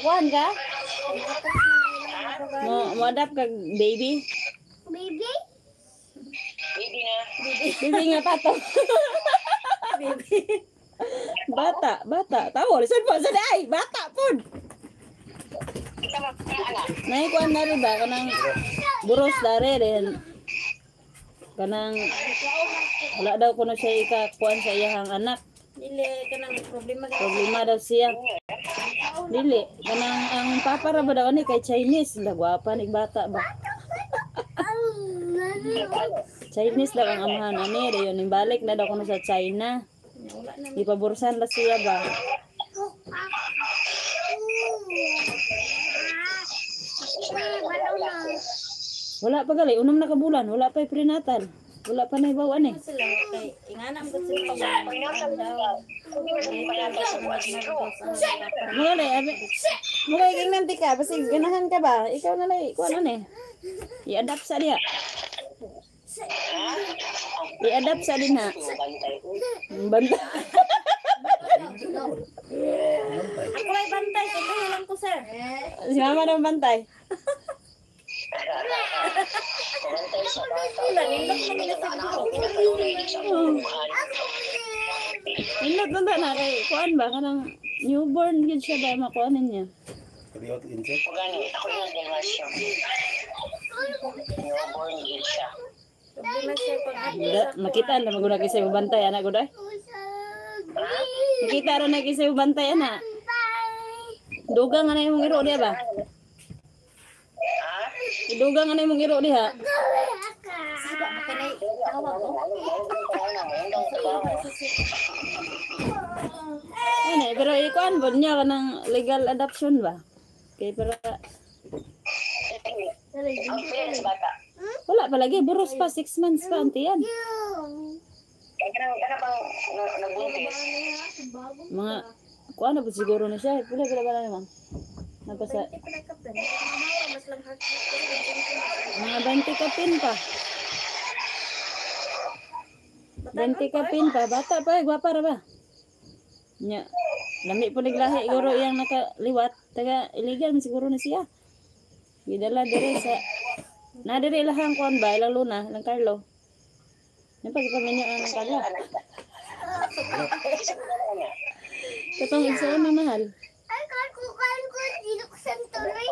Makuhan ka? Mo adapt kag baby? Baby? Baby na. Baby nga pato. Baby. Bata. Tawo, lisan po sa day. Bata pud. Kita mo anak. Naikuan na rin ba? Kanang buros dare rin. Kanang wala daw kuno siya ikakuan sa iyahang anak. Dili ka nang problema. Problema daw siya. Dili. Kanang ang papa ra ba daw ni kay Chinese. Lagwapa ni bata ba? Chinese daw ang amahan ani. Dayon balik na daw kuno sa China. Ipabursan la siya ba? Wala pa gali, unam na kabulan, wala pa prenatal. Wala pa na ibaw ani. Sila kay ingana mo sila daw. Mula abi. Mula king nanti ka, basi ganahan ka ba? Ikaw na lay, kuan ani. I-adapt sa diha. I-adapt sa din ha. Bantay. Ako ay bantay, kaya lang ko sir. Si mama daw bantay. Inlat banda na kay kuan ba kanang newborn gid siya ba makuanan niya. Pagani, ako yung generasyon. Newborn din siya. Problema siya pag Makita na maguna kisay bantay ana gud ay. Makita ra na kisay bantay ana. Dugang ana imong iro diha ba? Dugang ana imong iro diha. saka makanay tawa ko. Ano, pero ikuan ba niya kanang legal adoption ba? Kay pero Ang parents bata. wala pa lagi, buros pa 6 months pa anti yan. Kana pang nagbuntis. Mga kuan na po siguro na siya. Pila ba na naman? Napasa Mas lang hard. mga 20 kapin pa. 20 kapin pa, bata pa, gwapa ra ba? Nya, lami po naglahi siguro iyang nakaliwat, taga illegal man siguro na siya. Gidala dire sa na dire lahang kuan ba, ilang Luna, ilang Carlo. Napagpaminyo ang Carlo. Katong igsoon na mahal. Ay, kan ko, dito ko sa tuloy.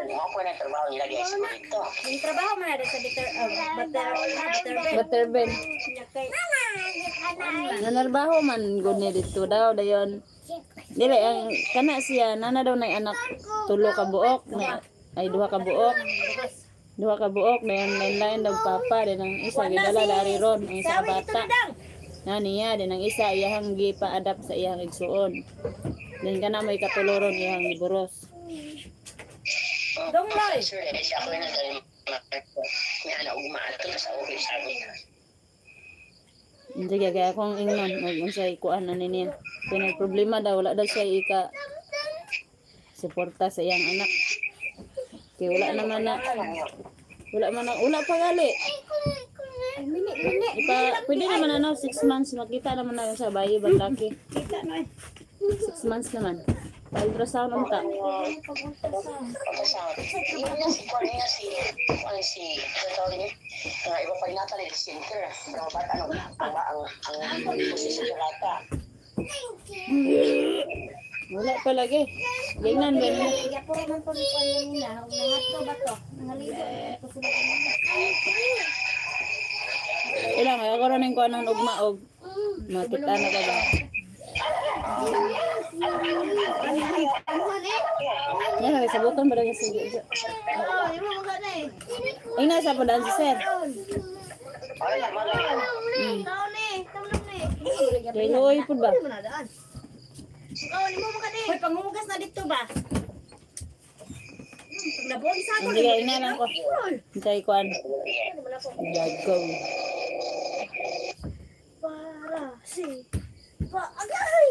Ako na trabaho nila guys dito. Yung trabaho mo na sa butter Butterben. kay Nanarbaho man gud ni dito daw dayon. Dili ang kana siya nana daw nay anak tulo ka buok na ay duha ka buok. Duha ka buok dayon lain daw papa din ang isa gidala dari ron ang isa bata. Niya din ang isa iyang gipa-adapt sa iyang igsuon. Then kana may katuloron iyang giburos. Dong loy. Sure, siya ako na dahil may anak umaan ito sa office sabi niya. Hindi kaya akong ingnon unsay kuan na niya. Kaya problema daw wala daw siya ika suporta sa iyang anak. Kaya wala pa gali. Pwede naman ano 6 months makita naman na sa bayi bang laki. Kita no. 6 months naman. Pa-ultrasound ang ta. Ano tawag niya? Iba pa rin natin yung center. Pero ba't ang posisyon ng lata? Wala pa lagi. Gingnan ba niya? Iya po man po ni kanina. Unahat ko ba to? Nangaligo ko sila. Ilang ako rin yung kuha ng ugmaog. Makita na ba ba? Yan ang sabukan ba lang yung sige. Ay nasa po daan si sir. Kay Loy po ba? Hoy, pangumugas na dito ba? Nabon sa ako. Hindi kaya ina lang ko. Hintay kuhan. Gagaw. Para si agay.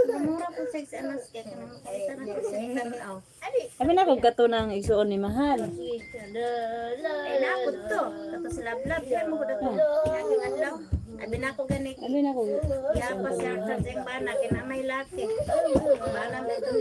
Mura po sa anak kaya kanang kita na sa Sabi na kung katunang igsuon ni Mahal. Ay na ako to. Kato sa lablab. Yan mo ko dito. Naging adlaw. Abi na ako gani. Sabi na kung Ya pa siya sa bana. Kina may laki. Bana